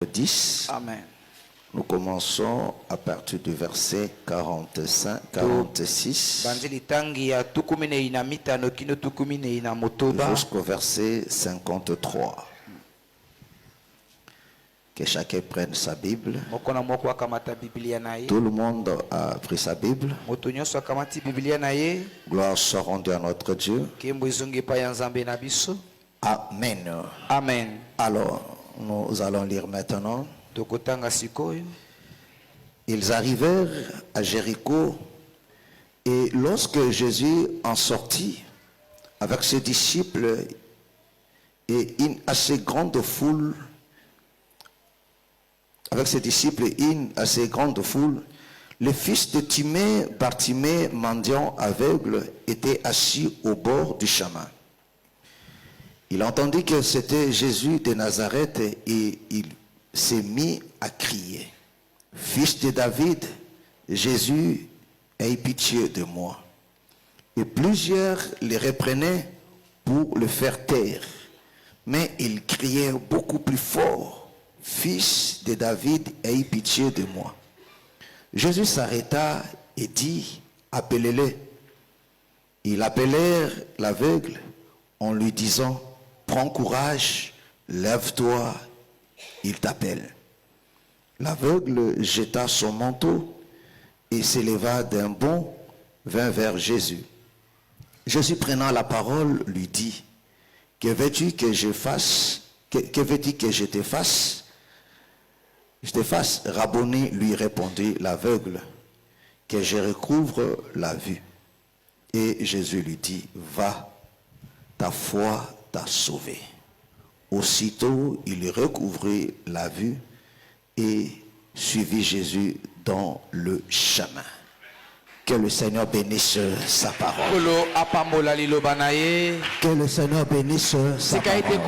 10. Amen. Nous commençons à partir du verset 46 jusqu'au verset 53. Que chacun prenne sa Bible. Tout le monde a pris sa Bible. Gloire soit rendue à notre Dieu. Amen. Amen. Alors, nous allons lire maintenant. Ils arrivèrent à Jéricho, et lorsque Jésus en sortit avec ses disciples et une assez grande foule, le fils de Timée, Bartimée, mendiant aveugle, était assis au bord du chemin. Il entendit que c'était Jésus de Nazareth et il s'est mis à crier: Fils de David, Jésus, aie pitié de moi. Et plusieurs le reprenaient pour le faire taire. Mais il criait beaucoup plus fort: Fils de David, aie pitié de moi. Jésus s'arrêta et dit: Appelez-le. Ils appelèrent l'aveugle en lui disant: Prends courage, lève-toi, il t'appelle. L'aveugle jeta son manteau et s'éleva d'un bond, vint vers Jésus. Jésus, prenant la parole, lui dit: Que veux-tu que je fasse? Que veux-tu que je te fasse? Je te fasse. Rabboni, lui répondit l'aveugle, que je recouvre la vue. Et Jésus lui dit: Va, ta foi t'a sauvé. Aussitôt, il recouvrit la vue et suivit Jésus dans le chemin. Que le Seigneur bénisse sa parole. Que le Seigneur bénisse sa parole.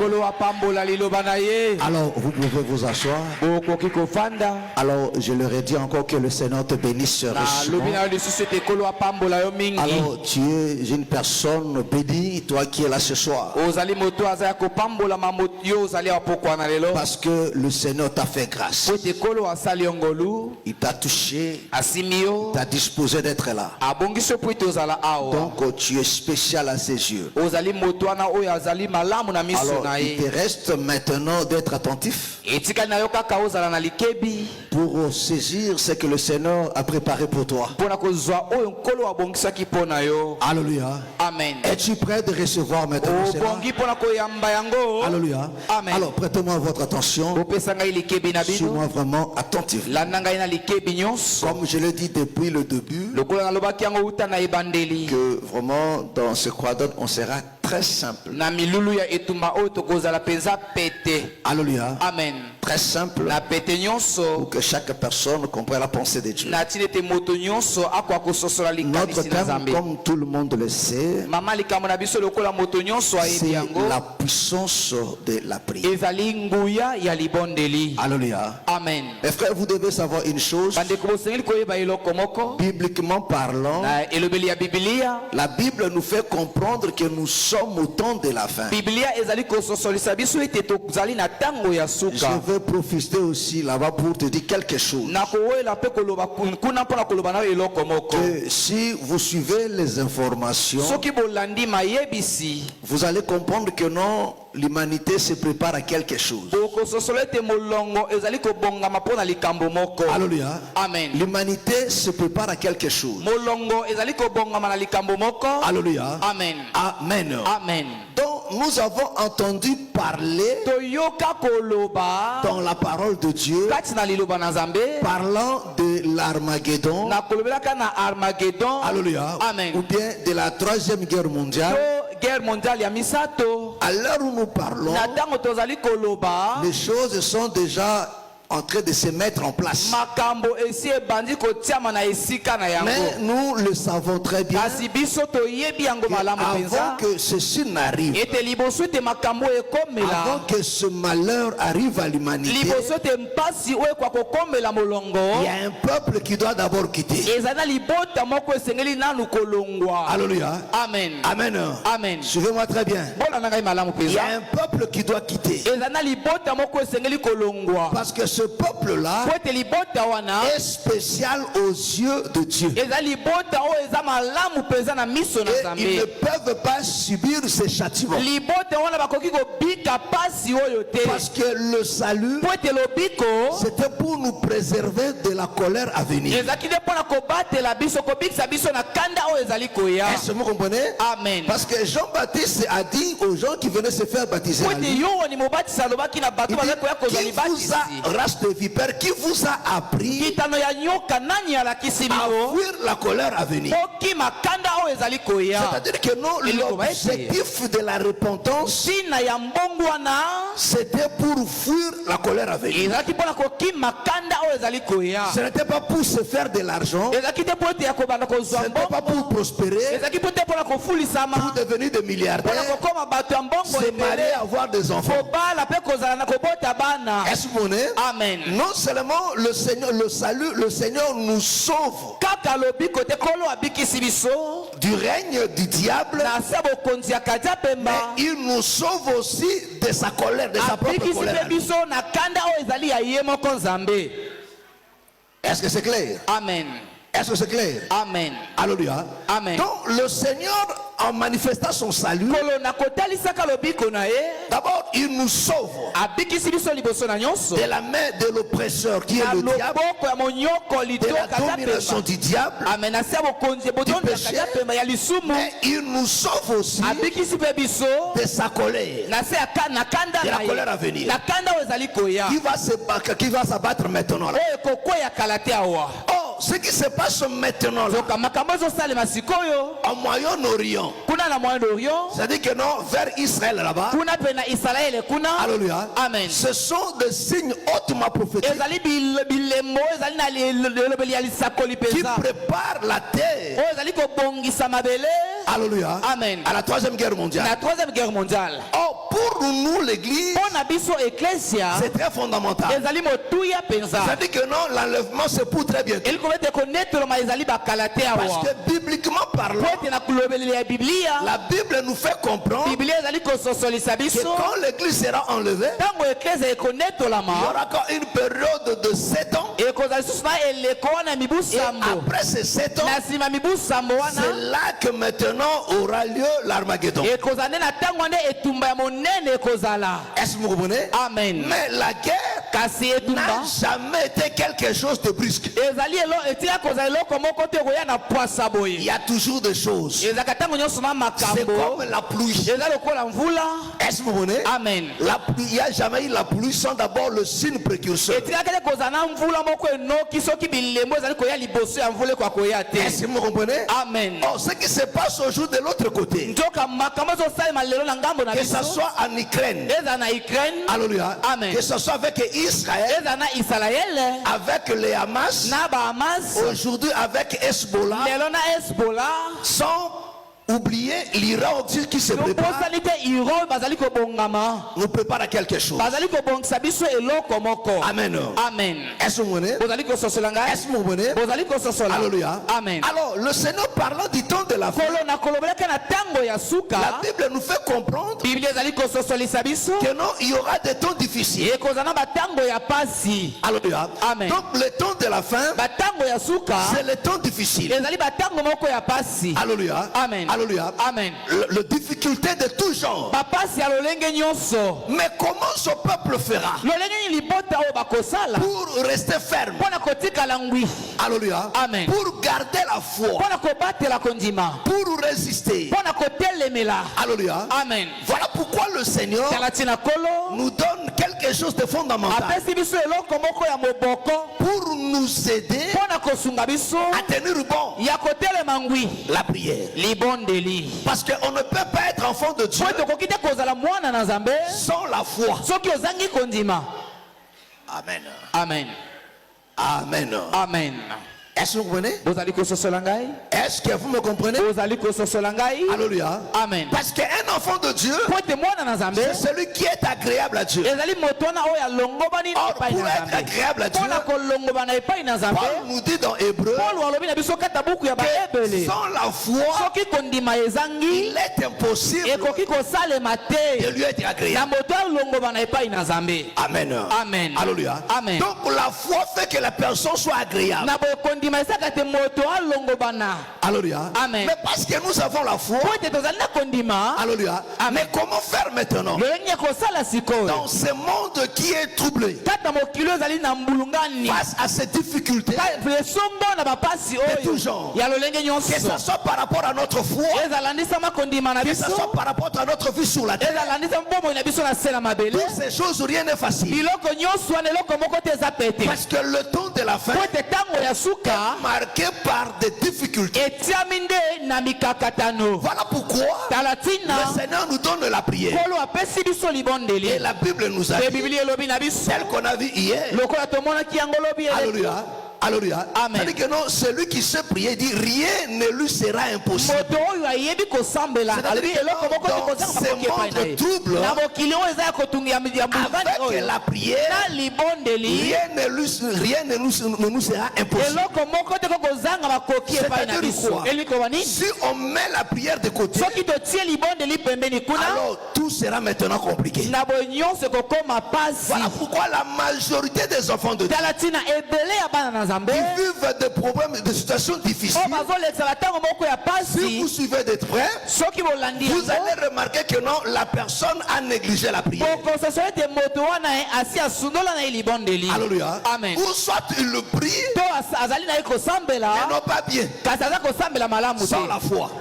Alors, vous pouvez vous asseoir. Alors, je leur ai dit encore que le Seigneur te bénisse richement. Alors, tu es une personne bénie, toi qui es là ce soir. Parce que le Seigneur t'a fait grâce. Il t'a touché. Il t'a disposé d'être là. Donc tu es spécial à ses yeux. Alors il te reste maintenant d'être attentif pour saisir ce que le Seigneur a préparé pour toi. Alléluia. Amen. Es-tu prêt de recevoir maintenant cela? Alléluia. Amen. Alors prêtez-moi votre attention. Suis-moi vraiment attentif. Comme je l'ai dit depuis le début, que vraiment dans ce quadre on sera très simple. Alléluia. Amen. Très simple pour que chaque personne comprenne la pensée de Dieu. Notre thème, comme tout le monde le sait, c'est la puissance de la prière. Alléluia. Amen. Mes frères, vous devez savoir une chose. Bibliquement parlant, la Bible nous fait comprendre que nous sommes au temps de la fin. Je veux profiter aussi là-bas pour te dire quelque chose. Que si vous suivez les informations, vous allez comprendre que non, l'humanité se prépare à quelque chose. Alléluia. Amen. L'humanité se prépare à quelque chose. Alléluia. Amen. Amen. Amen. Donc nous avons entendu parler dans la parole de Dieu, parlant de l'Armageddon. Alléluia. Amen. Ou bien de la troisième guerre mondiale. À l'heure où nous parlons, les choses sont déjà en train de se mettre en place. makambo esi ebandi kotiama na esika na yango. Mais nous le savons très bien. Kasi biso toyebi yango malamu Avant penza. que ceci n'arrive, Ete liboso ete makambo avant ekomela. que ce malheur arrive à l'humanité, Liboso ete mpasi oyo kwa kokomela molongo. il y a un peuple qui doit d'abord quitter. Ezana libota moko esengeli nanu kolongwa. Alléluia. Amen. Amen. Amen. Suivez-moi très bien. Bona na ngai malamu Il y penza. a un peuple qui doit quitter. Ezana libota moko esengeli kolongwa. Parce que ce peuple-là Po ete libota wana est spécial aux yeux de Dieu. eza libota oyo eza malamu penza na miso na Et ils ne Nzambe. peuvent pas subir ces châtiments. Libota wana bakoki kobika pasi oyo te. Parce que le salut, Po ete lobiko c'était pour nous préserver de la colère à venir. ezalaki nde mpona kobatela biso kobikisa biso na kanda oyo ezali koya. Est-ce que vous comprenez? Amen. Parce que Jean-Baptiste a dit aux gens qui venaient se faire baptiser Po à ete lui, yo ni mobatisi alobaki na bato il bazali koya kozwa dit, qui vous libatisi. a, race de vipère, qui vous a appris kitano ya nyoka nani alakisi à biso fuir la colère à venir? okima kanda oyo ezali koya. C'est-à-dire que non, l'objectif de la repentance, ntina ya mbongo wana c'était pour fuir la colère à venir. ezalaki mpona kokima kanda oyo ezali koya. Ce n'était pas pour se faire de l'argent, ezalaki te mpo ete ya kobanda ce kozwa n'était pas mbongo. pour prospérer, ezalaki mpo te mpona pour kofulisama devenir des mpona milliardaires, kokoma bato ya mbongo se marier, ebele avoir des enfants. kobala mpe kozala na kobota bana. Est-ce que vous comprenez? Amen. Non seulement le Seigneur, le salut, le Seigneur nous sauve kaka lobi kote kolo abikisi biso du règne du diable, na se bokonzi ya katia mais pemba. il nous sauve aussi de sa colère, de sa propre abikisi colère. mpe biso na kanda oyo ezali ya ye moko Nzambe. Est-ce que c'est clair? Amen. Est-ce que c'est clair? Amen. Alléluia. Amen. Donc le Seigneur, en manifestant son salut, kolo na kotalisaka lobiko na ye d'abord il nous sauve abikisi biso liboso na nyonso de la main de l'oppresseur qui est na le diable, loboko ya monyokoli de to la katia domination pemba. du diable, Amen. Na se ya bokonzi botondo ya péché. katia pemba ya lisumu. mais il nous sauve aussi abikisi mpe biso de sa colère na se ya na kanda de la na colère à ye venir. na kanda oyo ezali koya qui va s'abattre maintenant là. oyo ekokwea kala te awa. Oh, ce qui se passe maintenant là, zoka makambo ezosalema sikoyo en Moyen-Orient, kuna na moyen d'orient c'est-à-dire que non, vers Israël là-bas, kuna pe na israele kuna. alléluia, Amen. ce sont des signes hautement prophétiques ezali bilembo ezali na lelobeli ya lisakoli qui mpenza préparent la terre, oyo ezali kobongisa mabele alléluia, Amen. à la troisième guerre mondiale. na troisième guerre mondiale. Oh, pour nous l'église, mpo na biso eklesia c'est très fondamental. ezali motuya mpenza. C'est-à-dire que non, l'enlèvement c'est pour très bientôt. elikomi ete konetoloma ezali bakala te Parce awa que bibliquement parlant, po ete na kulobeleli ya biblia la Bible nous fait comprendre biblia ezali kososolisa que biso quand l'église sera enlevée, ntango eklesia il y ekonetolama aura encore une période de 7 ans. ekozala lisusu na eleko wana mibu Et sambo. après ces 7 ans, na nsima mibu sambo c'est wana là que maintenant aura lieu l'Armageddon. ekozala nde na ntango nde etumba ya monene ekozala. Est-ce que vous comprenez? Amen. Mais la guerre kasi n'a etumba jamais été quelque chose de brusque. ezali etika kozala eloko moko te koya na pwasa Il boye. y a toujours des choses. ezalaka ntango nyonso na C'est makambo comme la pluie. eza lokola mvula. Est-ce que vous comprenez? Amen. La pluie, il n'y a jamais eu la pluie sans d'abord le signe précurseur. etikaka te kozala na mvula moko enoki soki bilembo ezali koya liboso ya mvula ekwa koya te. Est-ce que vous comprenez? Amen. Oh, ce qui se passe aujourd'hui de l'autre côté, nzoka makambo ezosalema lelo na ngambo na que ce biso soit en Ukraine, ezala na Ukraine, alléluia, Amen. que ce soit avec Israël, ezala na Israele avec les Hamas, na bahamas, aujourd'hui avec Hezbollah, lelo na Hezbollah, sans oublier l'Iran aussi qui se prépare, tobosani te Iran bazali kobongama, nous prépare à quelque chose. bazali kobongisa biso eloko moko. Amen. Amen. Est-ce que vous comprenez? bozali kososola ngai, Est-ce que vous comprenez? bozali kososola. Alléluia. Amen. Alors, le Seigneur parlant du temps de la fin, kolo na kolobelaka na ntango ya la suka Bible nous fait comprendre biblia ezali kososolisa biso que non, il y aura des temps difficiles. ekozala na batango ya pasi. Alléluia. Amen. Donc, le temps de la fin, batango ya suka c'est le temps difficile. ezali batango moko ya pasi. Alléluia. Amen. Alléluia. Amen. Le difficulté de tout genre. bapasi ya lolenge nyonso Mais comment ce peuple fera lolenge nini libota oyo bakosala pour rester ferme? mpo na kotikala ngwi, Alléluia. Amen. Pour garder la foi, mpo na kobatela kondima, pour résister. mpo na kotelemela. Alléluia. Amen. Voilà pourquoi le Seigneur tala ntina kolo nous donne quelque chose de fondamental apesi biso eloko moko ya moboko pour nous aider mpo na kosunga biso à tenir bon ya kotelema ngwi, la prière. libondeli. Parce qu'on ne peut pas être enfant de Dieu po tokoki te kozala mwana na Nzambe sans la foi. soki ozangi kondima. Amen. Amen. Amen. Amen. Est-ce que vous comprenez? Est-ce que vous me comprenez? Alléluia. Amen. Parce qu'un enfant de Dieu, c'est celui qui est agréable à Dieu. Or, pour être agréable à Dieu, Paul nous dit dans Hébreu que sans la foi, il est impossible de lui être agréable. Amen. Amen. Alléluia. Amen. Donc la foi fait que la personne soit agréable. Alléluia. Amen. Mais parce que nous avons la foi, alléluia. Mais comment faire maintenant dans ce monde qui est troublé face à ces difficultés de tout genre, que ce soit par rapport à notre foi, que ce soit par rapport à notre vie sur la terre, toutes ces choses, rien n'est facile. Parce que le temps de la fin marqué par des difficultés. Voilà pourquoi le Seigneur nous donne la prière. Et la Bible nous a dit, celle qu'on a vue hier. Alléluia. Alléluia. Amen. Que non, celui qui sait prier dit rien ne lui sera impossible. C'est-à-dire que dans ces mondes troubles, avec la prière, rien ne nous sera impossible. C'est-à-dire quoi? Si on met la prière de côté, alors tout sera maintenant compliqué. Voilà pourquoi la majorité des enfants de Dieu qui vivent des problèmes, des situations difficiles, si vous suivez d'être près, vous allez remarquer que non, la personne a négligé la prière. Alléluia. Amen. Ou soit il le prie, mais non pas bien, sans la foi.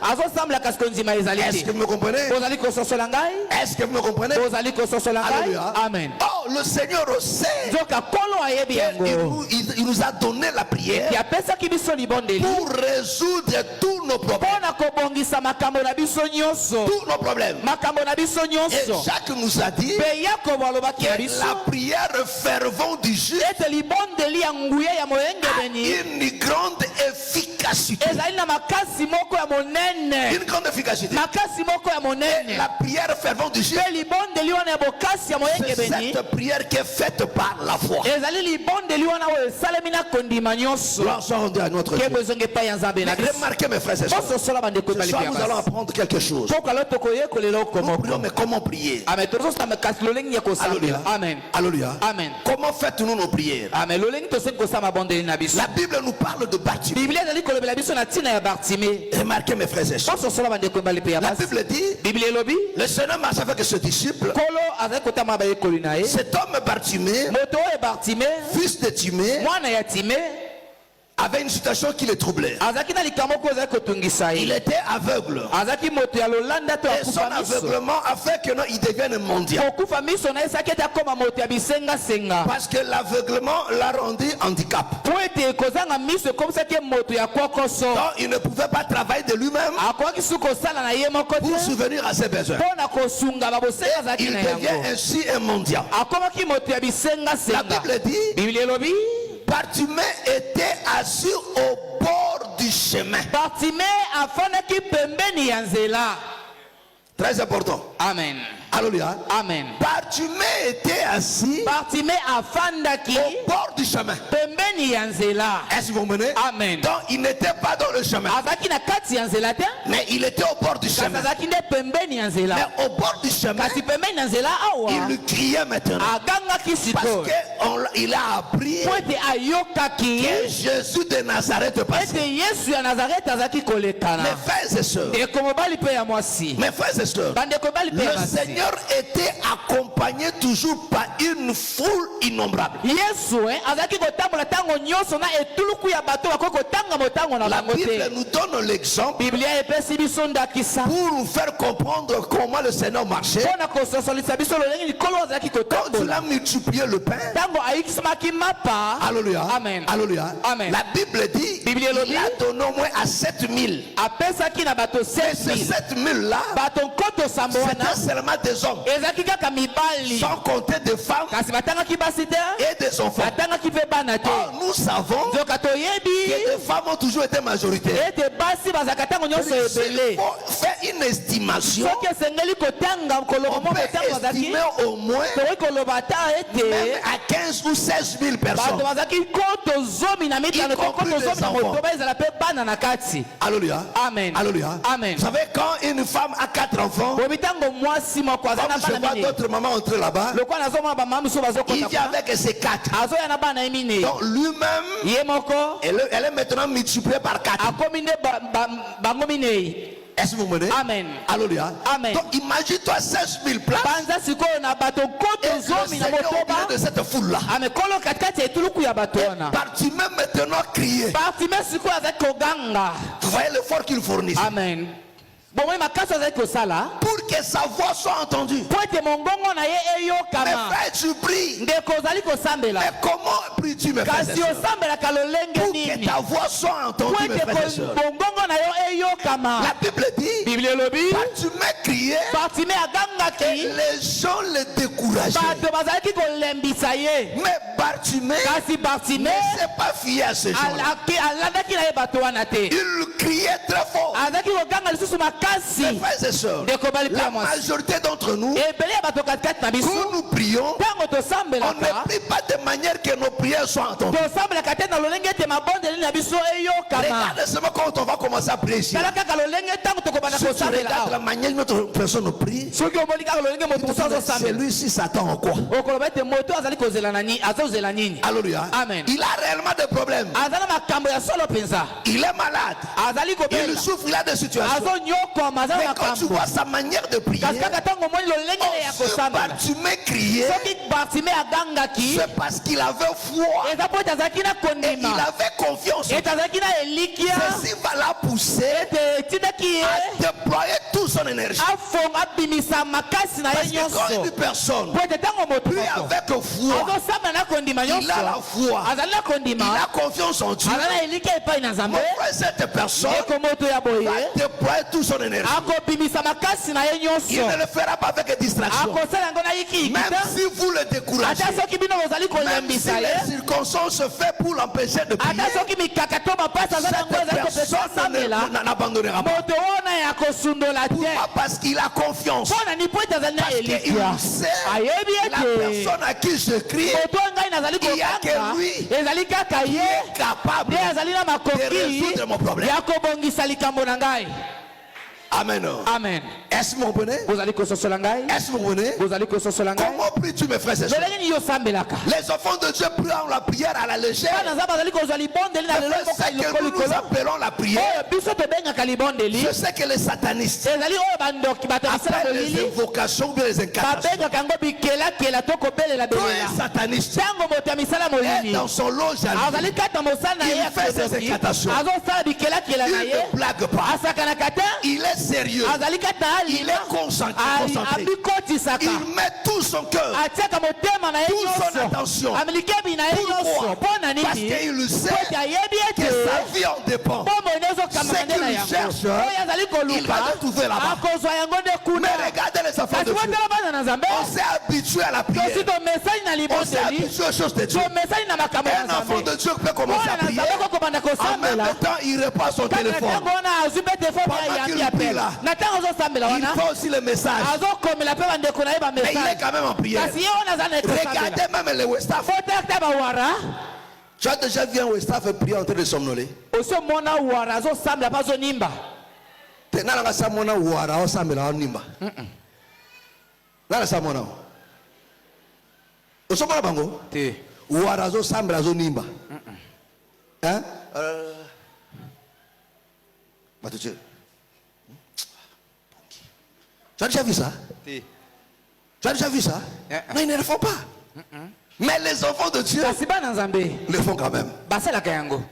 Est-ce que vous me comprenez? Est-ce que vous me comprenez? Alléluia. Amen. Oh, le Seigneur sait. Il nous a donné la prière pour résoudre tous nos problèmes. Tous nos problèmes. Et Jacques nous a dit que la prière fervente du juste a une grande efficacité. Une grande efficacité. Et la prière fervente du juste, c'est cette prière qui est faite par la foi. Gloire soit rendue à notre Dieu. Remarquez mes frères et sœurs, ce soir nous allons apprendre quelque chose. Nous prions, mais comment prier? Alléluia. Amen. Alléluia. Amen. Comment faites-nous nos prières? Amen. La Bible nous parle de Bartimée. Remarquez mes frères et sœurs. La Bible dit, le Seigneur marche avec ce disciple. Cet homme Bartimée, fils de Timée, avait une situation qui le troublait. Il était aveugle. Et son aveuglement a fait que non, il devienne mendiant. Parce que l'aveuglement l'a rendu handicap. Donc il ne pouvait pas travailler de lui-même pour subvenir à ses besoins. Il devient ainsi un mendiant. La Bible dit, Bartimée était assis au bord du chemin. Très important. Amen. Alléluia. Amen. Bartimée était assis au bord du chemin. Est-ce que vous menez? Amen. Donc il n'était pas dans le chemin, mais il était au bord du chemin. Mais au bord du chemin, il lui criait maintenant, parce qu'il a appris que Jésus de Nazareth passait. Mes frères et sœurs, mes frères et sœurs, le Seigneur était accompagné toujours par une foule innombrable. La Bible nous donne l'exemple pour nous faire comprendre comment le Seigneur marchait. Quand il a multiplié le pain, alléluia, Amen. alléluia. Amen. La Bible dit il a donné au moins à 7000. Et ces 7000 là, c'était seulement des hommes. ont compté des femmes kasi batangaki basi te et des enfants. batangaki mpe bana te Or, nous savons nzoka toyebi que les femmes ont toujours été majoritaires. ete basi bazalaka ntango nyonso ebele Il faut faire une estimation. soki esengeli kotanga koloba On moko peut ntango bazalaki estimer au moins tokoki koloba ata même ete à 15 ou 16 000 bato personnes. bazalaki koto zomi na mitano Y compris koto zomi les na enfants. motoba ezala mpe bana na kati Alléluia. Amen. Alléluia. Amen. Vous savez, quand une femme a 4 enfants, bobi ntango mwasi moko aza na comme je bana vois minei d'autres mamans entrer là-bas, lokola nazomona bamama mosusu il bazokota vient avec ses 4. azoya na bana ye minei Donc lui-même, ye moko elle est maintenant multipliée par 4. akomi nde bango minei Est-ce que vous me comprenez? Amen. Alléluia. Amen. Donc imagine-toi 16 000 places. banza sikoyo na bato Et koto le zomi na Seigneur au motoba milieu de cette foule-là. ame kolo katikati ya etuluku ya bato wana Bartimée maintenant crier. bartime sikoyo azali koganga Vous voyez l'effort qu'il fournit. amen bomoi makasi azali kosala Pour que sa voix soit entendue. po ete mongongo na ye Mais eyokama frère, tu pries. ndeko ozali kosambela Mais comment pries-tu, mes frères et kasi sœurs? osambelaka lolenge Pour que nini ta voix soit po entendue, mes ete frères et sœurs. mongongo na yo eyokama La Bible dit, biblia elobi Bartimée criait bartime et agangaki les gens le décourageaient. bato bazalaki kolembisa ye Mais Bartimée kasi bartime ne s'est pas fié à ces gens-là. alandaki na ye bato wana te Il criait très fort. azalaki koganga lisusu makasi Mes frères et sœurs, ndeko bali mpe la ya mwasi majorité d'entre nous, ebele ya bato katikati na biso quand nous prions, ntango on tosambelaka ne prie pas de manière que nos prières soient entendues. tosambelaka te na lolenge ete mabondeli na biso eyokama Regarde seulement quand on va commencer à prier ici. tala kaka lolenge ntango tokobanda Si tu kosambela regardes la awa manière dont notre personne nous prie, soki omoni kaka lolenge moto mosusu c'est azosambela lui-ci Satan en quoi? okoloba ete moto azali kozela na nini azozela nini Alléluia. Amen. Il a réellement des problèmes. aza na makambo ya solo mpenza Il est malade. azali Il kobela souffre, il a des situations. azonyokwama aza Mais na quand tu makambo vois sa manière de prier, kasi kaka ntango omoni lolenge ya ce kosambela Bartimée criait, soki bartime agangaki c'est parce qu'il avait foi eza po ete azalaki na et il kondima avait confiance. ete azalaki na elikya Ceci va la pousser ete etindaki ye à déployer toute son énergie. afonga abimisa makasi na Parce ye que quand nyonso une personne po ete ntango moto prie moko avec foi, azosambela na kondima il a la nyonso foi, azali na il kondima a confiance en Dieu. azali na elikya epai na Mon nzambe frère, cette personne ndeko moto ya boye va déployer toute son énergie. akobimisa makasi na ye Il nyonso ne le fera pas avec distraction. akosala yango na yikiyiki Même te si vous le découragez, ata soki bino bozali même si kolembisa ye les circonstances se fait pour l'empêcher de prier, ata soki mikaka to bapasi aza nango cette ezali kopesa personne osambela n'abandonnera pas. moto wana ya kosundola te Pourquoi? Parce qu'il a confiance. mpo na ni po ete azali na Parce elikya qu'il sait ayebi la ete personne à qui je crie moto oyo ngai nazali Il y a que kokanga lui ezali kaka ye est capable nde azali na de makoki résoudre mon problème. ya kobongisa likambo na ngai Amen. amen Est-ce que vous comprenez? bozali kososola ngai Est-ce que vous comprenez? bozali kososola ngai Comment pries-tu, mes frères et sœurs? lolenge nini yosambelaka Les enfants de Dieu prient la prière à la légère. bana nzambe azali kozwa libondeli na Mais lelo c'est que nous nous likolo appelons la prière. oyo biso tobengaka libondeli Je sais que les satanistes, ezali oyo bandoki bato ya misala après les molili invocations ou bien les incantations, babengaka yango bikelakela to kobelela quand un belela sataniste ntango moto ya misala est molili dans son loge à lui, azali kati na mosala na ye il ya fait ses kodoki incantations. azosala bikelakela na Il ye ne blague pas. asakanaka te Il est sérieux. azali kati na Il alima est concentré. abikotisaka Il met tout son cœur. atiaka motema na ye Toute son nyonso attention. amilikebi na ye Pourquoi? nyonso mpo na Parce nini qu'il sait po ete ayebi que ete sa vie en dépend. bombo ene ezokamata Ce nde na qu'il yango cherche, oyo azali il koluka va le trouver là-bas. akozwa yango nde kuna Mais regardez les enfants kasi de Dieu. watala bana na nzambe On s'est habitué à la prière. tosi tomesani na On s'est libondeli habitué aux choses de Dieu. tomesani na makambo ya Un enfant nzambe de Dieu peut commencer à mwana na prier. nzambe kokobanda En même kosambela temps, il répond à son kaka na téléphone. ntango wana azwi mpe telefone Pendant ya qu'il yambi prie apela là, na ntango azosambela Il wana fait aussi le message. azokomela mpe bandeko na ye Mais il est bamesage quand même en prière. kasi ye wana aza na ekosambela Regardez même les Westaf. fotakta bawara Tu as déjà vu un Westaf prier en train de somnoler? osomona wara azosambela mpe azonimba Nanga samona wara osambela onimba. Nanga samona. Osomona bango? te Wara osambela onimba. Hein? Batuche. Tu as déjà vu ça? te Tu as déjà vu ça? Non, ils ne le font pas. Mais les enfants de Dieu kasi bana nzambe le font quand même. basalaka yango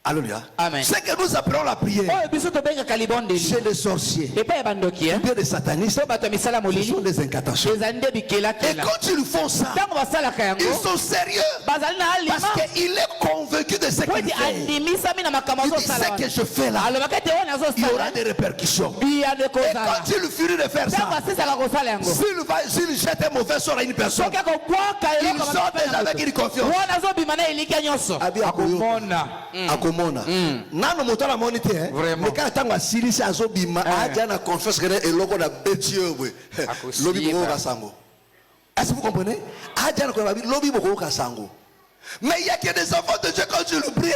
Alléluia. Amen. Ce que nous appelons la prière oyo biso tobengaka libondeli chez les sorciers, epai ya bandoki ou bien des satanistes, to bato ya misala ce molili sont des incantations. ezali nde Et bikelakela quand ils font ça, ntango basalaka yango ils sont sérieux bazali na parce alima qu'il est convaincu de ce po qu'il ete fait. andimisami na makambo Il dit azosala ce que wana je fais là, alobaka ete oyo il y aura nazosala des répercussions. biya nde Et kozala quand il finit de faire ntango ça, asisaka kosala yango s'il jette un mauvais sort à une personne, soki akobwaka il eloko sort déjà avec une confiance. wana azobima na elika nyonso Abi akomona. Akomona. Nano moto la monite hein. Vraiment. Mais quand tango asili si azobima aja na confiance que eloko na betio bwe. Lobi boko kasango. Est-ce que vous comprenez? Aja na ko lobi boko kasango. Mais il y a que des enfants de Dieu quand tu le pries.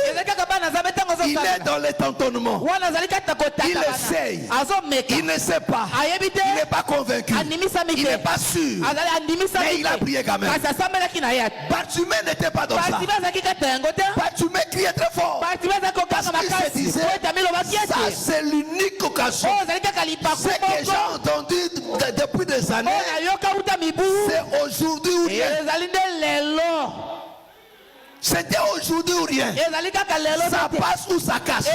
Il est dans les tentonnements. Il essaye. Il ne sait pas. Il n'est pas convaincu. Il n'est pas sûr. Mais il a prié quand même. Bartimée n'était pas dans ça. Bartimée criait très fort. Parce qu'il se disait, ça c'est l'unique occasion. Ce que j'ai entendu depuis des années, c'est aujourd'hui ou rien. C'était aujourd'hui ou rien. Ça passe ou ça casse.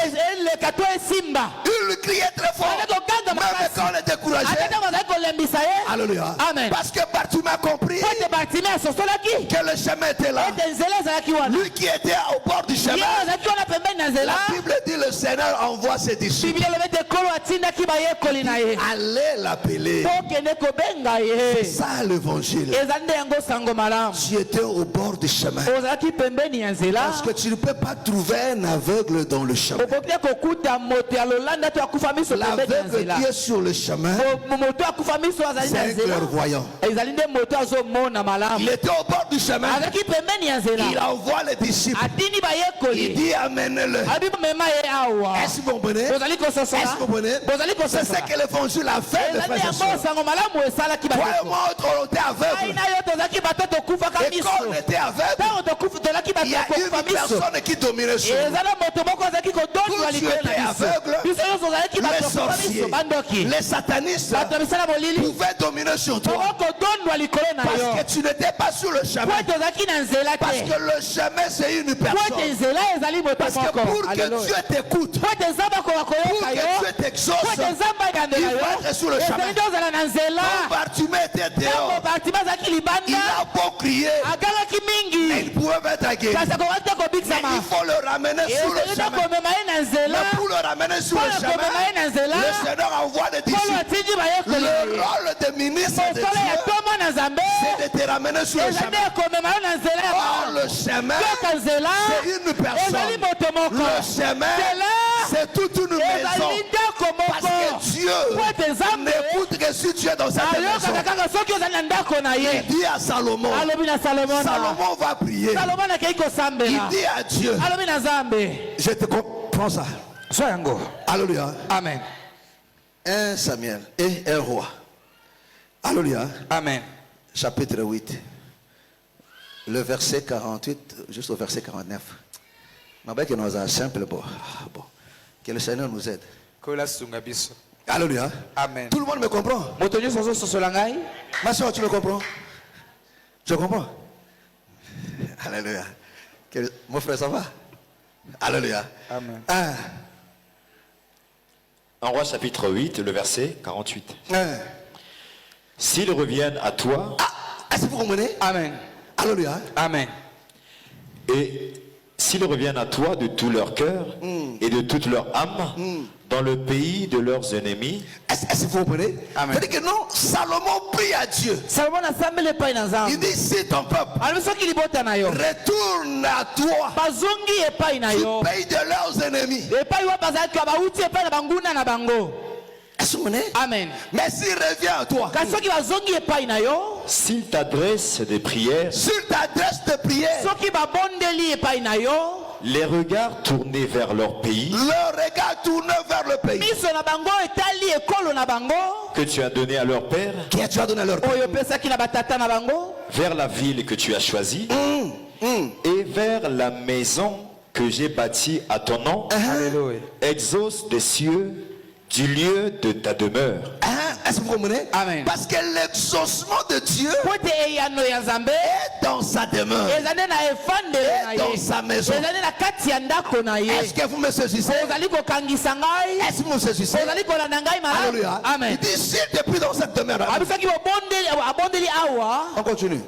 Il criait très fort. Même quand on est découragé. Alléluia. Amen. Parce que Bartimée a compris que le chemin était là. Lui qui était au bord du chemin. La Bible dit le Seigneur envoie ses disciples. Allez l'appeler. C'est ça l'évangile. Tu étais au bord du chemin. Parce que tu ne peux pas trouver un aveugle dans le chemin. L'aveugle qui est sur le chemin, c'est un clairvoyant. Il était au bord du chemin. Il envoie les disciples. Il dit amenez-le. Est-ce que vous comprenez? Est-ce que vous comprenez? C'est ce que l'évangile a fait, les frères et sœurs. Toi et moi, on était aveugles. Et quand on était aveugles, il y a une personne qui dominait sur nous. Tous tu étais aveugle, les sorciers, les satanistes pouvaient dominer sur toi. Parce que tu n'étais pas sur le chemin. Parce que le chemin c'est une personne. Parce que pour que Dieu t'écoute, pour que Dieu t'exauce, il faut être sur le chemin. Quand Bartimée était dehors, il a beau crier, et il pouvait être guéri. Mais il faut le ramener sur le chemin. Mais pour le ramener sur le chemin, le Seigneur envoie des disciples. Le rôle des ministres de Dieu, c'est de te ramener sur le chemin. Or, le chemin, c'est une personne. Le chemin, c'est toute une maison. Parce que Dieu n'écoute que si tu es dans cette maison. Il dit à Salomon, Salomon va prier. Il dit à Dieu, je te comprends ça. Alléluia. Amen. 1 Samuel et un roi. Alléluia. Amen. Chapitre 8. Le verset 48 jusqu'au verset 49. Que nous avons simple bon. Que le Seigneur nous aide. Alléluia. Amen. Tout le monde me comprend. Ma soeur, tu me comprends? Je comprends. Alléluia. Mon frère, ça va? Alléluia. Amen. En Roi chapitre 8, le verset 48. S'ils reviennent à toi. Est-ce que vous comprenez? Amen. Alléluia. Amen. Et s'ils reviennent à toi de tout leur cœur et de toute leur âme dans le pays de leurs ennemis. Est-ce que vous comprenez? Amen. C'est-à-dire que non, Salomon prie à Dieu. Il dit si ton peuple retourne à toi du pays de leurs ennemis. Est-ce que vous comprenez? Amen. Mais s'il revient à toi, S'ils t'adressent des prières, les regards tournés vers leur pays, le regard tourné vers le pays que tu as donné à leur père, que tu as donné à leur père, vers la ville que tu as choisie, et vers la maison que j'ai bâtie à ton nom, exauce des cieux du lieu de ta demeure. Est-ce que vous comprenez? Amen. Parce que l'exaucement de Dieu pote eyano ya nzambe est dans sa demeure. ezali na efandelo na Et dans ye sa maison. ezali na kati ya ndako na ye Est-ce que vous me saisissez? ozali kokangisa ngai Est-ce que vous me saisissez? ozali kolanda ngai malamu Alléluia. amen Il dit, s'il te prie dans cette demeure. abisaki abondeli awa On continue.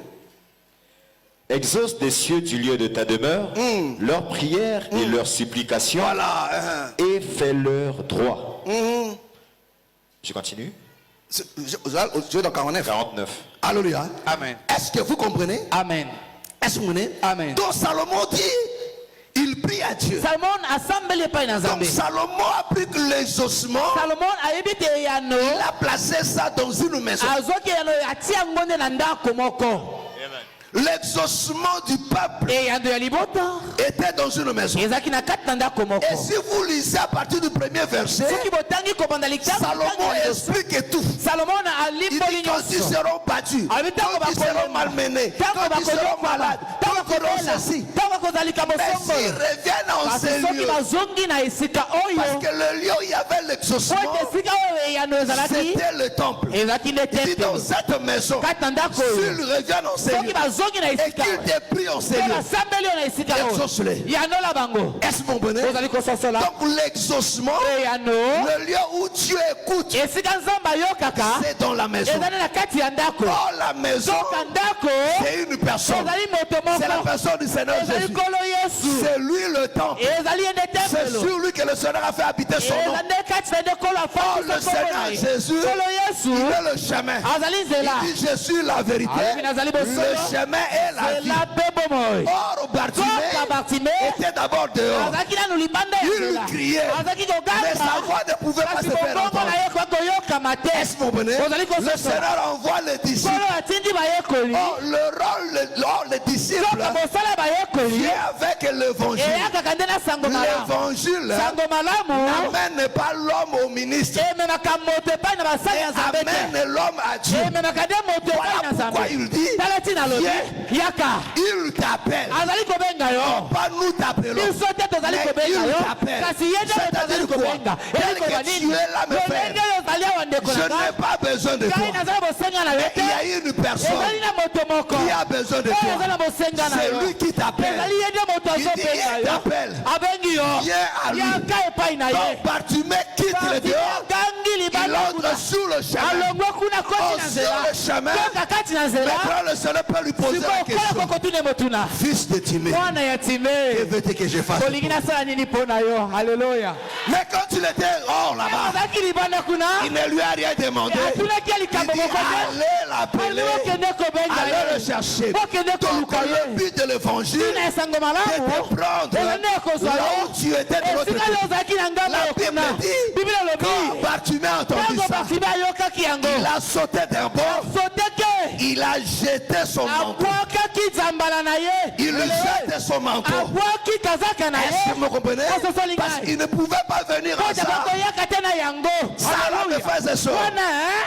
Exauce des cieux du lieu de ta demeure leurs prières et leurs supplications Voilà. et fais-leur droit. Je continue. Je vais dans 49. 49. Alléluia. amen Est-ce que vous comprenez? amen Est-ce que vous comprenez? Amen. Donc Salomon dit, il prie à Dieu. salomon asambeli epai na Donc nzambe Salomon a pris que l'exaucement, salomon ayebi te eyano il a placé ça dans une maison. azwaki eyano atia yango nde na ndako moko L'exaucement du peuple eyano ya libota était dans une maison. ezalaki na kati na ndako moko Et si vous lisez à partir du premier verset, soki botangi kobanda likambo Salomon explique tout. salomon Il alimboli dit quand ils nyonso seront battus, Amen. quand ils seront malmenés, Tango quand ils seront malades, tango quand ils auront ceci. tango kozala likambo Mais s'ils songolo reviennent en kasi ces soki lieux, bazongi na esika parce oyo que le lieu où il y avait l'exaucement, oyo esika oyo eyano ezalaki c'était le temple. ezalaki nde Il dit dans tempelo cette maison, kati na ndako oyo s'ils reviennent en ces soki lieux, bazongi na et esika qu'ils te prient en ces oyo lieux, basambeli oyo na esika oyo exauce-les. yanola bango Est-ce que vous comprenez? ozali kososola Donc l'exaucement, eyano le lieu où Dieu écoute, esika nzambe ayokaka c'est dans la maison. ezali na kati ya ndako Dans la maison, soka ndako c'est une personne. ezali moto C'est la moko personne du Seigneur ezali Jésus. nkolo yesu C'est lui le temple. ezali ye nde C'est tempelo sur lui que le Seigneur a fait habiter son nom. eza nde kati na nde nkolo Oh, le Seigneur Jésus, nkolo il yesu est le chemin. azali nzela Il dit, je suis la vérité. Alobi nazali Le bosolo chemin est la vie. nzela mpe bomoi Or, soka Bartimée bartime était d'abord dehors. azalaki nanu libanda ya Il nzela criait. azalaki Mais koganga sa voix ne pouvait pas kasi se faire bobongo entendre. na ye koyokama te Est-ce que vous comprenez? ozali Le kososola Seigneur envoie les disciples. nkolo atindi bayekoli Oh, le rôle, les disciples soka bosala bayekoli vient avec l'évangile. eyakaka nde na sango malamu L'évangile sango malamu n'amène pas l'homme au ministre. ememaka moto epai na basali ya nzambe te Amène l'homme à Dieu. ememaka nde moto epai Voilà na pourquoi nzambe il dit, tala ntina alobi viens. yaka Il t'appelle. azali kobenga yo Pas nous t'appelons. biso te tozali Mais kobenga il yo t'appelle. kasi ye nde tozali C'est-à-dire quoi? kobenga Tel eli koba que tu nini es là, mes frères. lolenge oyo ozali awa ndeko Je na n'ai ngai pas besoin de toi. ngai nazali bosenga na yo Mais te il y a une personne ezali na moto moko qui a besoin de oyo toi. ozali na bosenga na C'est yo lui qui t'appelle. ezali ye nde moto Il dit, azobenga il yo t'appelle. abengi yo Viens à lui. yaka epai na ye Quand Bartimée quitte le dehors, agangi il libanda kuna entre sur le chemin. alongwe kuna Oh, koti na sur nzela le chemin. toka kati na nzela Maintenant, le Seigneur peut lui poser la sikoyo kola question. kokotune motuna Fils de Timée, mwana ya que time veux-tu que je fasse? olingi nasala nini mpo na yo halleluya Mais quand il était hors là-bas, azalaki libanda kuna il ne lui a rien demandé. atunaki ya Il likambo dit, moko te allez l'appeler, okende kobenga allez le ye chercher. okende Donc koluka le ye but de l'évangile, tina esango c'est malamu de prendre ezali ekozwa là yo où tu étais de l'autre esika yo côté. ozalaki na ngambo La yo Bible kuna dit, biblia quand elobi Bartimée a entendu ntango ça, bafime ayokaki yango il a sauté d'un bord, soteke il a jeté son manteau. abwakaki nzambala na ye Il jette son manteau. abwaki kazaka na Est-ce que ye vous me comprenez? Ososoli Parce ngai. qu'il ne pouvait pas venir à kota ça. bakoyaka te na yango Ça, là, mes frères et sœurs, wana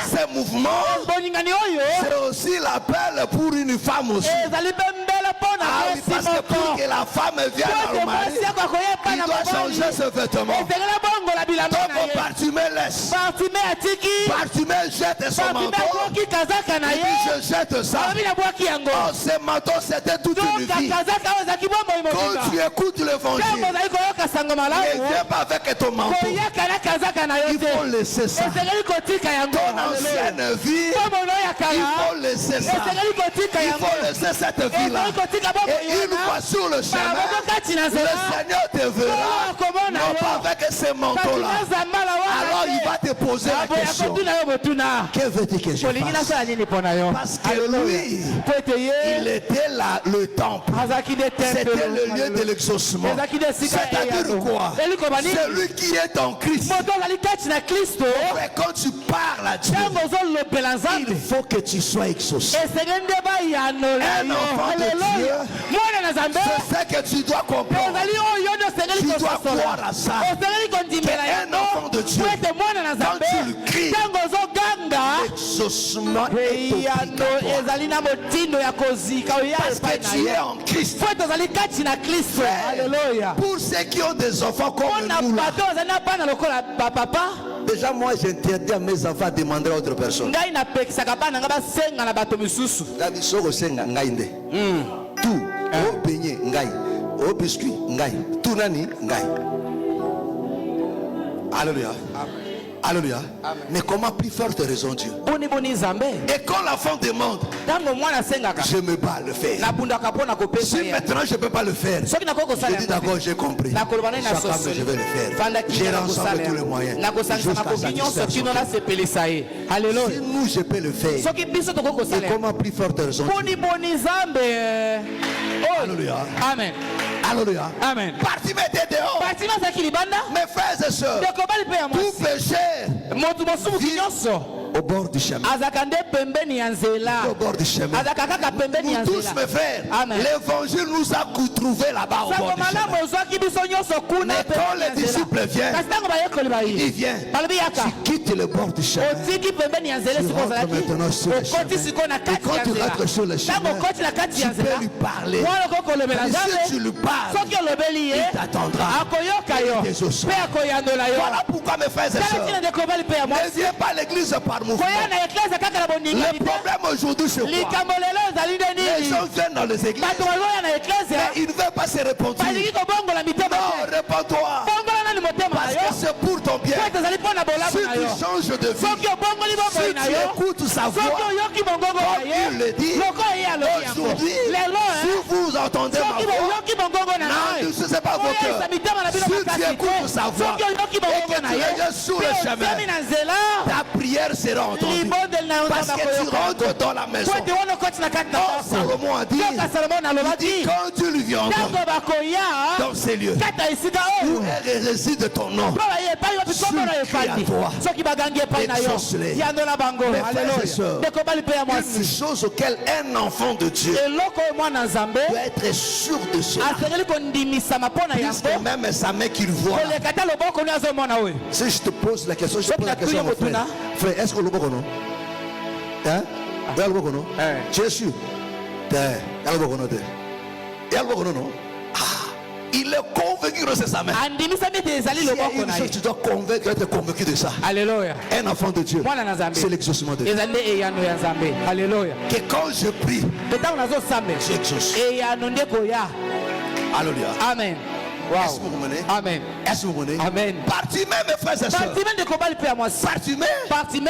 ces mouvements, boningani oyo c'est aussi l'appel pour une femme aussi. ezali mpe mbele mpo na Ah oui, parce que pour moko que la femme vienne à le mari, mwasi yako akoya epai il na doit mobali changer ses vêtements. ezengela bongola bilamba na Donc ye Bartimée laisse. bartime atiki Bartimée jette son bartime manteau. abwaki kazaka na Il ye dit, je jette ça. alobi nabwaki yango Oh, ce manteau, c'était toute une donc vie. kazaka oyo ezalaki bomoi Quand tu mobimba écoutes ntango l'évangile, ozali koyoka sango ne malamu viens pas avec ton manteau. koyaka na kazaka na yo Il faut te laisser ça. ezengeli kotika yango Ton ancienne vie, bomono ya il kala faut laisser ça. ezengeli kotika Il yango faut laisser cette vie-là. ezali kotika Et bomoi une fois sur le chemin, maboko kati na le nzela Seigneur te verra, komona non yo pas avec ces kati manteaux-là. na zambala Alors il va te poser la aboya question. kotuna yo botuna Que veux-tu que je olingi fasse? nasala nini mpo na yo Parce que lui, po ete il ye était là, le temple. azalaki nde C'était tempelo le lieu de l'exaucement. ezalaki nde esika C'est-à-dire quoi? eli koba nini Celui qui est en Christ. moto ozali kati na kristo Mais quand tu parles à Dieu, ntango ozolobela nzambe il faut que tu sois exaucé. esengeli nde bayanola Un yo enfant de haleluya Dieu, mwana na nzambe c'est ce que tu dois comprendre. ezali oyo nde osengeli Tu dois kososola croire à ça. osengeli kondimela Que un enfant de Dieu, po ete mwana na nzambe quand tu cries, ntango ozoganga L'exaucement est eyano obligatoire. ezali na motindo ya kozika oya Parce epai que na tu ye es en Christ. po ete ozali kati na kristo Frère, haleluya pour ceux qui ont des enfants comme mpona nous là, bato ozali na bana lokola bapapa Déjà, moi, j'interdis à mes enfants de demander à autre personne. ngai napekisaka bana nga basenga na bato misusu. David Soro senga ngai nde. Tout. Au beignet ngai. Au biscuit ngai. Tout nani ngai. Alléluia. Alléluia. Mais comment plus forte raison Dieu? Boni boni nzambe. Et quand l'enfant demande, Tango mwana asengaka. je me bats à le faire. Nabundaka pona kopesa Si ye. maintenant je ne peux pas le faire, Soki nakoko je sala. dis d'accord, j'ai compris. Nakoloba nai na Chacun, sosoli. je vais le faire. Fanda J'ai kinga rassemblé nakosala. tous les moyens. Nakosangisa Jusqu'à makoki nyonso satisfaire kino son nasepelisa ye. Si Haleluya. nous, je peux le faire. Soki biso tokoko Et sala. comment plus forte raison Dieu? Boni boni nzambe. Oh. Alléluia. Amen. Alléluia. Amen. Parti mettez dehors. Batima zaki libanda. Mes frères et sœurs, Dekobali pe ya tout mwasi. péché Motu mosumu nyonso. au bord du chemin. Azaka nde pembeni ya nzela. Au bord du chemin. Azaka kaka pembeni ya Nous tous, nzela. mes frères, Amen. l'évangile nous a trouvé là-bas au bord Sango du chemin. malamu ozwaki biso nyonso kuna Mais quand les disciples viennent, kasi ntango bayekoli il bayi vient. balobi yaka Tu quittes le bord du chemin. otiki pembeni ya nzela Tu esika rentres ozalaki maintenant sur le okoti chemin. sikoyo na Et kati quand ya tu rentres sur le nzela ntango chemin, okoti na kati ya tu peux nzela lui parler. wana okoki kolobela Et si tu nzambe lui parles, soki olobeli ye il t'attendra. akoyoka yo Des ossements. mpe akoyandola yo Voilà pourquoi, mes frères et tala sœurs, ntina nde kobali mpe ya ne mwasi viens pas à l'église par mouvement. koya na eklese kaka na boningani Le te problème aujourd'hui, c'est quoi? likambo lelo ezali nde Les nini gens viennent dans les églises, bato bazoya na eklese mais ils ne veulent pas se répondre. balingi kobongola mitema Non, te réponds-toi. bongola nani motema na Parce yo que c'est pour ton bien. po ete ezali mpo na Si bolamu na tu yo changes de vie, soki obongoli bomoi si na tu yo écoutes sa soki voix, oyoki mongongo na comme il le ye dit, lokola ye alobi yango aujourd'hui, lelo si vous entendez ma soki voix, boyoki mongongo na ngai n'endurcissez pas vos cœurs. oyesa mitema na bino Si tu makasi te écoutes sa voix soki oyoki et mongongo que na tu ye regardes sur le mpe chemin, otemi na nzela ta prière sera entendue. libondeli na yo Parce nzambe que tu akoyoka rentres dans la maison. po ete wana okoti na kati na Oh, pasa Salomon a dit, yoka salomo il dit, nalobaki quand tu lui viendras ntango bakoya dans ces lieux, kati ya esika où oyo réside ton nom, mpo baye epai yo bikombo na efandi soki bagangi epai na yo yandola bango Mes frères et aleluya sœurs, ndekobali mpe ya une mwasi chose auquel un enfant de Dieu eloko oyo mwana nzambe doit être sûr de cela. asengeli kondimisama mpo na Plus yango que même sa main qu'il voit. koleka ta loboko ni azomona oyo Si je te pose la question, je te pose la question à mon frère. Frère, est-ce que le boko non? Hein? Il y a le boko non? Tu es sûr? Il y a le boko non? Il y a le boko non? Il est convaincu que c'est sa main. andimisami ete ezali Il y a loboko une na chose, ye tu dois être convaincu de ça. aleluya Un enfant de Dieu, mwana na nzambe c'est l'exaucement de Dieu. ezali nde eyano ya nzambe aleluya Que quand je prie, mpe ntango nazosambe j'exauce. eyano nde koya Alléluia. amen Est-ce que vous comprenez? amen Est-ce que vous comprenez? amen Bartimée, mes frères et sœurs. partime ndekobali mpe ya mwasi Bartimée partime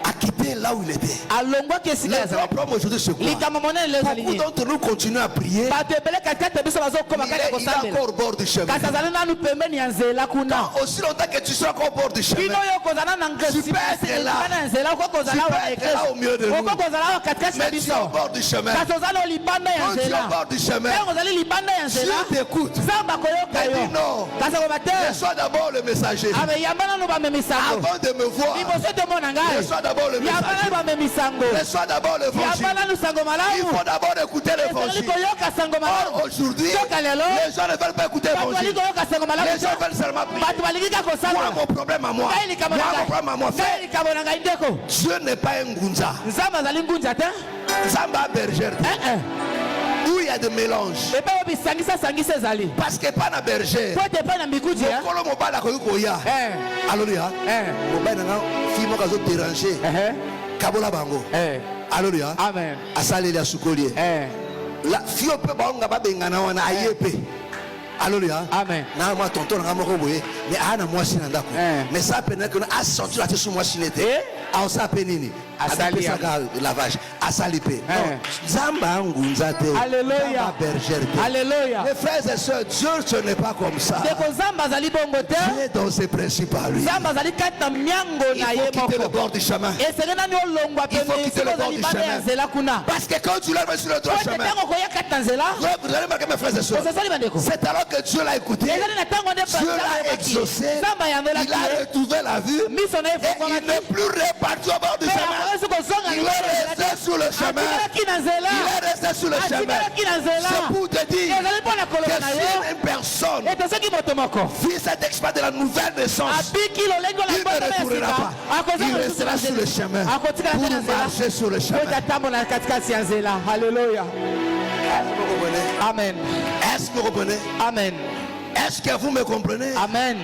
a quitté là où il était. alongwaki esika Le ya grand problème aujourd'hui, c'est quoi? likambo monene leo ezali Beaucoup nini d'entre nous continuent à prier. bato ebele katikati ya biso bazokoma kati ya Il est kosambela encore au bord du chemin. kasi azali nanu pembeni ya nzela kuna Aussi longtemps que tu seras encore au bord du chemin, bino oyo okozala na Tu peux être là. na nzela okoki kozala awa na Tu peux être là au milieu de nous. okoki kozala awa katikati na mais tu es au biso bord du chemin. kasi ozali o libanda ya Quand tu es nzela au bord du chemin, ntango ozali libanda ya nzela Dieu t'écoute. nzambe akoyoka Mais yo dis non. kasi akoba te Reçois d'abord le messager. ame yamba nanu bamemisango Avant de me voir, liboso tomona ngai reçois d'abord le yamba nanu messager. bamemisango Reçois d'abord yamba l'évangile. nanu sango Il malamu faut d'abord écouter ezali l'évangile. koyoka sango Or, malamu aujourd'hui, Soka lelo, les gens ne veulent pas écouter bato bali l'évangile. koyoka sango malamu Les gens veulent seulement prier. bato balingi kaka Moi, kosala mon problème à moi. ngai likambo Moi, na mon ngai problème à moi. ngai Frère, likambo na ngai ndeko Dieu n'est pas un gunza. nzambe azali ngunza te Zamba berger. Où il y a des mélanges. epai oyo bisangisa ezali Parce que pas na berger. po ete epai na mikuti Mokolo mobali akoki koya. Alléluia. Mobali nanga fille moko azo déranger. Kabola bango. Alléluia. amen Asaleli asukoli ye. La fille pe bango babengana wana aye pe. Alléluia. amen Na moi tonton nanga moko boye. Mais ana mwasi na ndako. Mais ça peine que a sorti la tête sur mwasi nete. A ça penini. Asali ya. Lavage. Asali pe. Non. Zamba ngunza te. Alléluia. Zamba berger te. Alléluia. Mes frères et sœurs, Dieu ce n'est pas comme ça. ndeko nzambe azali bongo te Dieu est dans ses principes à lui. nzambe azali kati na miango Il na faut ye quitter le moko bord du chemin. esenge nani olongwa Il faut quitter le pene bord ozali du banda ya chemin. nzela kuna Parce que quand tu lèves sur le droit po ete chemin, ntango koya kati na nzela vous allez marquer mes frères et sœurs. ososali bandeko C'est alors que Dieu l'a écouté. ezali na ntango nde Dieu l'a exaucé. nzambe Il ayandelaki a ye retrouvé la vue. miso na ye Et il efongwamaki n'est plus reparti au bord du chemin. akoyesi kozonga Il est resté sur le chemin. atikalaki na nzela Il est resté sur le chemin. atikalaki na nzela C'est pour te dire ezali mpo na que koloba na si yo une personne ete soki moto moko vit cet exploit de la nouvelle naissance, abiki lolenge il ne retournera pas. Il restera sur le chemin akotikala te na pour nzela marcher sur le po chemin. ete atambola na katikati ya nzela halleluya Est-ce que vous comprenez? amen Est-ce que vous comprenez? amen Est-ce que vous me comprenez? Amen.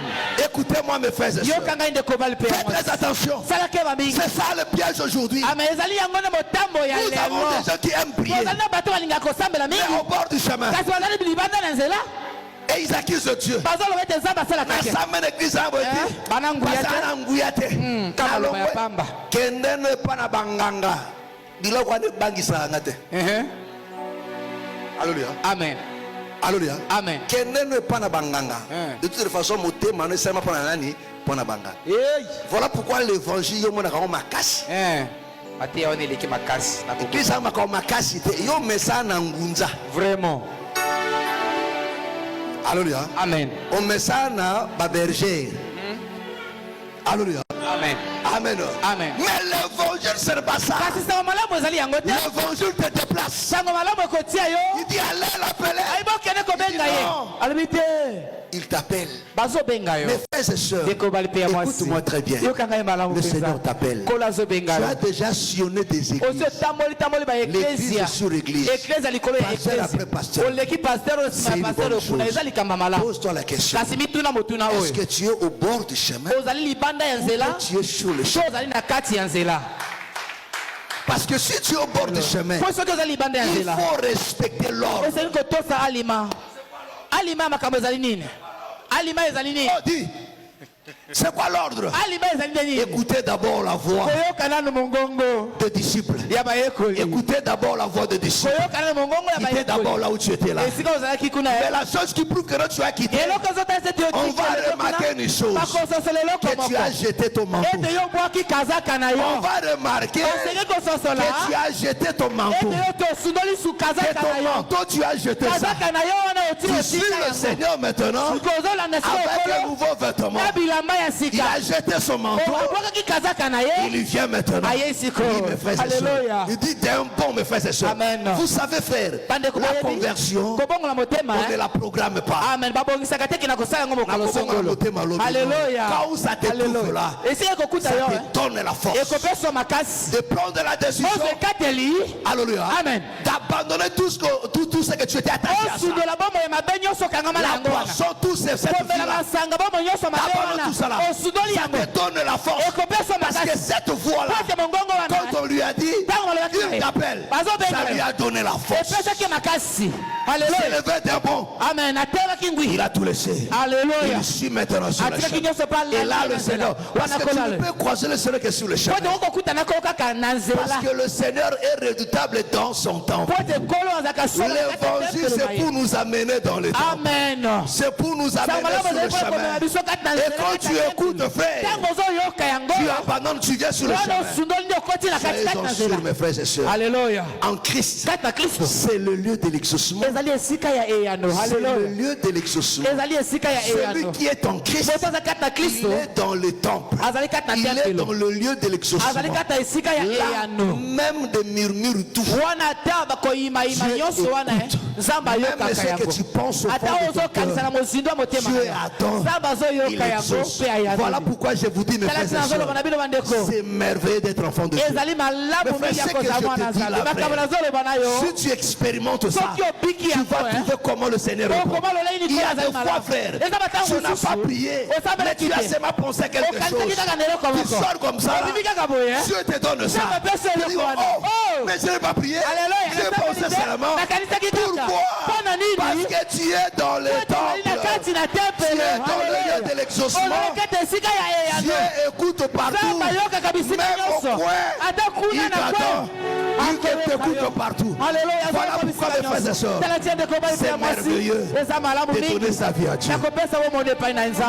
Écoutez-moi mes frères et sœurs. Faites très attention. C'est ça le piège aujourd'hui. Nous avons des gens qui aiment prier. Mais au bord du chemin. Et ils accusent Dieu. Mais ça mène l'église à Alléluia. Amen. Alléluia. Amen. De toute façon, voilà pourquoi l'évangile est ma casse. Vraiment. Alléluia. Amen. On met ça dans la bergère. Alléluia. Amen. Amen. Amen. Mais l'évangile, ce n'est pas ça. L'évangile te déplace. Il dit allez l'appeler. Il t'appelle. Mes frères et sœurs, écoute-moi très bien. Le Seigneur t'appelle. Tu as déjà sillonné des églises. L'église sur l'église. Pasteur après pasteur. C'est une bonne chose. Pose-toi la question. Est-ce que tu es au bord du chemin? Ou tu es sur le chemin? Parce que si tu es au bord du chemin, il faut respecter l'ordre. Oh, dis, c'est quoi l'ordre? Écoutez d'abord la voix des disciples. Écoutez d'abord la voix des disciples. Quittez d'abord là où tu étais là. Mais la chose qui prouve que tu as quitté, on va remarquer une chose, que tu as jeté ton manteau. On va remarquer que tu as jeté ton manteau. Que ton manteau, tu as jeté ça. Tu suis le Seigneur maintenant avec un nouveau vêtement. Il a jeté son manteau. Il vient maintenant. Oui, mes frères et sœurs. Il dit d'un bon, mes frères et sœurs. Vous savez faire la conversion. On ne la programme pas. Quand ça te trouve là, ça te donne la force de prendre la décision. Alléluia. D'abandonner tout ce que tu étais attaché à ça. La poisson, tout cette vie-là. D'abandonner tout ça là. Ça te donne la force. Parce que cette voix-là, quand on lui a dit, il t'appelle. Ça lui a donné la force. C'est le vêtement d'un bon. Il a tout laissé. Il suit maintenant sur le chemin. Et là le Seigneur. Parce que tu ne peux croiser le Seigneur que sur le chemin. Parce que le Seigneur est redoutable dans son temps. L'évangile, c'est pour nous amener dans le temps. C'est pour nous amener sur le chemin. Et quand tu écoutes, frère, tu abandonnes, tu viens sur le chemin. Soyez sûrs, mes frères et sœurs. En Christ, c'est le lieu de l'exaucement. C'est le lieu de l'exaucement. Celui qui est en Christ, il est dans le temple. Il est dans le lieu de l'exaucement. Là, même des murmures, tout. Même ce que tu penses au fond de ton cœur, Dieu attend. Il exauce. Voilà pourquoi je vous dis, mes frères et sœurs, c'est merveilleux d'être enfant de Dieu. Mais fais ce que je te dis là, frère. Si tu expérimentes ça, tu vas trouver comment le Seigneur répond. Il y a des fois, frère, tu n'as pas prié, mais tu as seulement pensé à quelque chose. Tu sors comme ça, là. Dieu te donne ça. Tu dis, oh, mais je n'ai pas prié. J'ai pensé seulement. Pourquoi? Parce que tu es dans le temple. Tu es dans le lieu de l'exaucement. Dieu écoute partout. Même au coin, il t'attend. Il t'écoute partout. Voilà pourquoi, mes frères et sœurs, c'est merveilleux de donner sa vie à Dieu.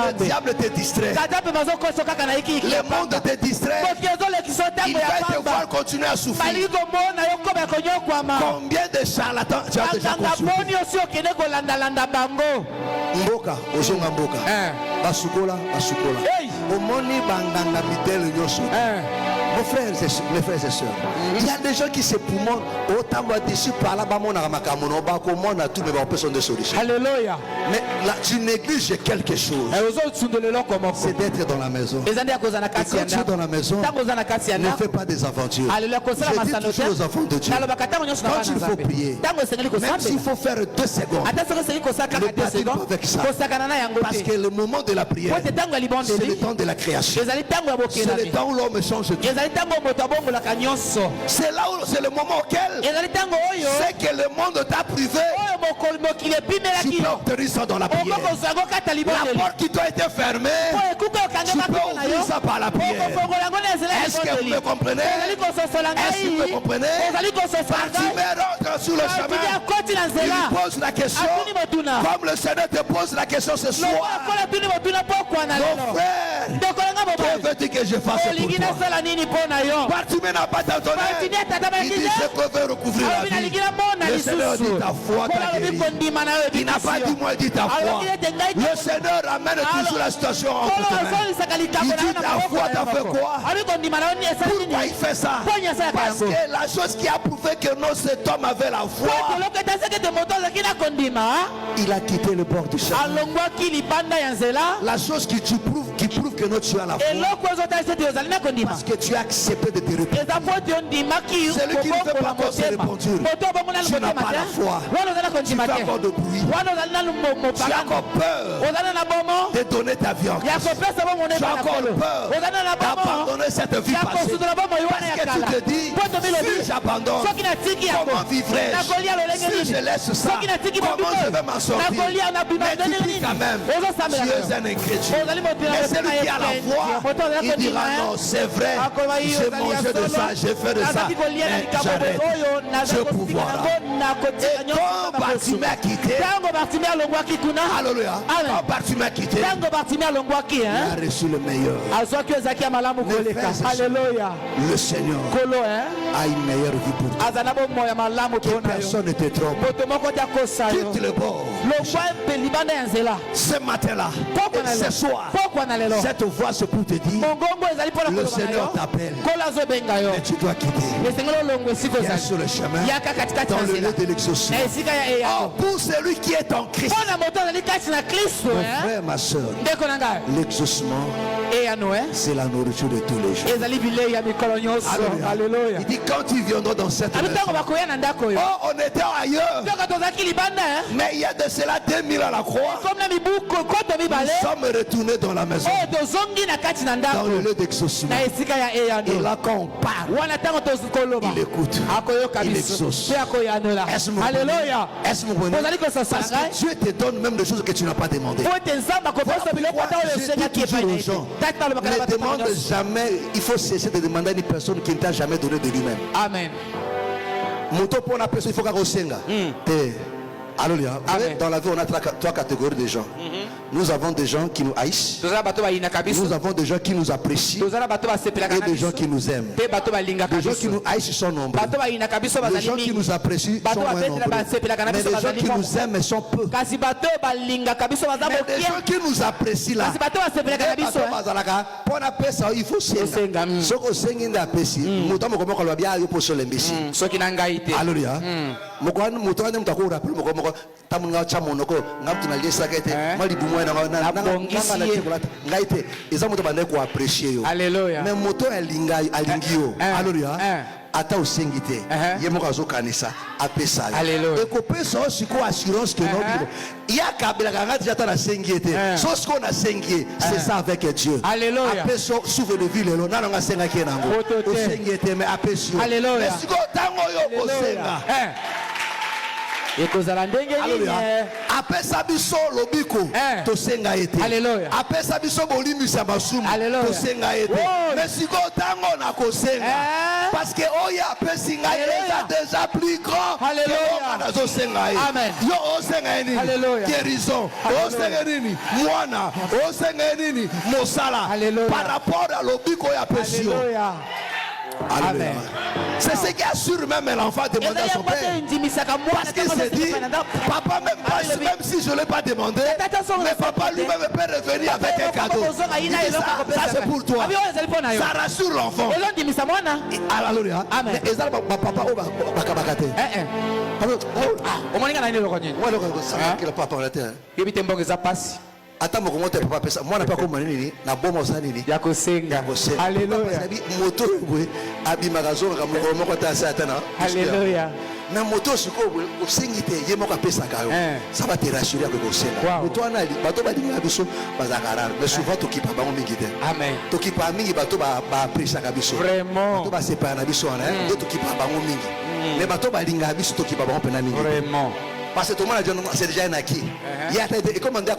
Le diable te distrait. Le monde te distrait. Il va te voir continuer à souffrir. Combien de charlatans tu as déjà consulté? Mboka, ozonga mboka. Basukola. Omoni banganga bitelo nyoso. Mes frères et sœurs, il y a des gens qui se poumonent autant dessus par là-bas, on a tout, mais on peut son des solutions. Alléluia. Mais là, tu négliges quelque chose. C'est d'être dans la maison. Et quand tu es dans la maison, ne fais pas des aventures. Je dis toujours aux enfants de Dieu, quand il faut prier, même s'il faut faire 2 secondes, ne battez pas avec ça. Parce que le moment de la prière, c'est le temps de la création. C'est le temps où l'homme change tout. C'est là où c'est le moment auquel c'est que le monde t'a privé. Tu peux obtenir ça dans la prière. La porte qui t'a été fermée, tu peux ouvrir ça par la prière. Est-ce que vous me comprenez? Est-ce que vous me comprenez? Bartimée rentre sur le chemin. Il pose la question, comme le Seigneur te pose la question ce soir. Mon frère, que veux-tu que je fasse pour toi? Bartimée n'a pas t'entendre. Il dit, je peux recouvrir la vie. Le Seigneur dit, ta foi t'a guéri. Il n'a pas dit, moi, il dit ta foi. Le Seigneur ramène toujours la situation en main. Il dit, ta foi t'a fait quoi? Pourquoi il fait ça? Parce que la chose qui a prouvé que non, cet homme avait la foi, il a quitté le bord du chemin. La chose qui prouve que non, tu as la foi, parce que tu as accepté de te répondre. Celui qui ne fait pas encore se répondre, tu n'as pas la foi. Tu fais encore de bruit. Tu as encore peur de donner ta vie en Christ. Tu as encore peur d'abandonner cette vie passée. Parce que tu te dis, si j'abandonne, comment vivrai-je? Si je laisse ça, comment je vais m'en sortir? Mais tu dis quand même, tu es un incrédule. Mais celui qui a la foi, il dira non, c'est vrai, j'ai mangé de ça, j'ai fait de ça, mais j'arrête, je pouvoir. Et quand Bartimée a quitté, alléluia, quand Bartimée a quitté, il a reçu le meilleur. Alléluia. Le Seigneur a une meilleure vie pour toi. Que personne ne te trompe. Quitte le bord. Ce matin-là, ce soir, cette voix c'est pour te dire, le Seigneur t'appelle, mais tu dois quitter. Viens sur le chemin, dans le lieu de l'exaucement. Oh, pour celui qui est en Christ, mon frère, ma soeur, l'exaucement, c'est la nourriture de tous les jours. Alléluia. Il dit, quand tu viendras dans cette maison, oh, on était ailleurs, mais il y a de cela 2000 à la croix, nous sommes retournés dans la maison, dans le lieu d'exaucement. Et là quand on parle, il écoute, il exauce. Alléluia. Est-ce que vous comprenez? Parce que Dieu te donne même des choses que tu n'as pas demandé. Ne demande jamais, il faut cesser de demander à une personne qui ne t'a jamais donné de lui-même. Amen. Moto pour la personne, il faut qu'elle resenga. Alléluia. Dans la vie, on a 3 catégories de gens. Nous avons des gens qui nous haïssent. Nous avons des gens qui nous apprécient. Et des gens qui nous aiment. Les gens qui nous haïssent sont nombreux. Les gens qui nous apprécient sont moins nombreux. Mais les gens qui nous aiment sont peu. Mais les gens qui nous apprécient là, pour appeler ça, il faut senga. Ce qu'on senga d'apprécier, nous avons comment on va bien aller pour se l'imbécile. Alléluia. Tamunga chamonoko ngaptuna lesa kete mali bumwena na ngaite izamuto bande ko apprécier yo. Alléluia. Mais moto alinga alingio. Alléluia. Ata osengite yemo kazo kanisa apesa. Et ko pesa siko assurance que non ya kabela kanga déjà na sengite. So siko na sengie, c'est ça avec Dieu. Alléluia. Apesa souve de ville lo na nga senga kenango. Osengite mais apesio. Alléluia. Mais siko tango yo kosenga. Apesa biso lobiko tosenga ete. Apesa biso bolimisa masumu tosenga ete. Mais siko tango na kosenga parce que oya apesi nga déjà plus grand. Alléluia. Amen. Yo osenga nini? Guérison. Osenga nini? Mwana. Osenga nini? Mosala. Par rapport à lobiko ya pesio. Alléluia. C'est ce qui assure même l'enfant demander à son père. Parce qu'il s'est dit, papa, même si je ne l'ai pas demandé, mais papa lui-même peut revenir avec un cadeau. Il dit ça c'est pour toi. Ça rassure l'enfant. Alléluia. Amen. Et ça, papa, attends, papa pesa moi na pas comme nini na bomo ça nini ya kosenga. Alléluia. Moto abi magazo ka moko ta sa tana. Alléluia. Na moto siko o singite ye moko pesa ka yo. Ça va te rassurer que kosenga. Moto ana bato ba dinga biso bazakara mais souvent to kipa ba mingi te. Amen. To kipa mingi bato ba prisa ka biso. Vraiment. To ba separa na biso ana to kipa ba mingi. Mais bato ba dinga biso to kipa ba pena mingi. Vraiment. Parce que tout le monde c'est déjà un acquis. Et comme on dit,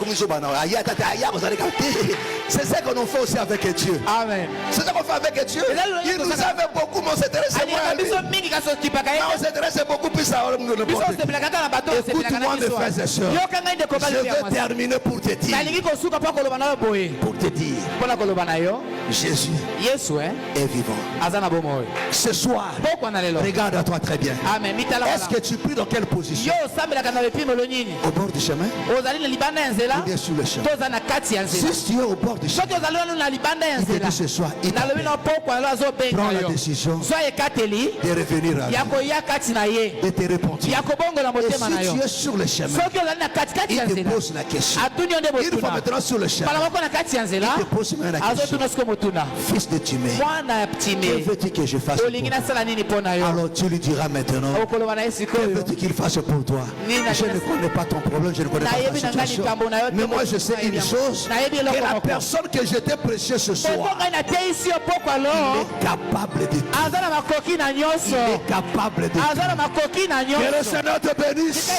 c'est ça qu'on fait aussi avec Dieu. Amen. C'est ça qu'on fait avec Dieu. Il nous avait beaucoup, mais on s'intéresse moins à lui. On s'intéresse beaucoup plus à lui. Écoute-moi mes frères et sœurs. Je veux terminer pour te dire. Pour te dire. Jésus est vivant. Ce soir, regarde à toi très bien. Est-ce que tu pries dans quelle position? Au bord du chemin ou bien sur le chemin? Si tu es au bord du chemin, il te dit ce soir, il prend la décision de revenir à lui, de te repentir. Et si tu es sur le chemin, il te pose la question. Une fois maintenant sur le chemin, il te pose maintenant la question. Fils de Timée, que veux-tu que je fasse pour toi? Alors tu lui diras maintenant, que veux-tu qu'il fasse pour toi? Je ne connais pas ton problème, je ne connais pas ta situation. Mais moi je sais une chose, que la personne que je t'ai prêché ce soir, il est capable de tout. Il est capable de tout. Que le Seigneur te bénisse.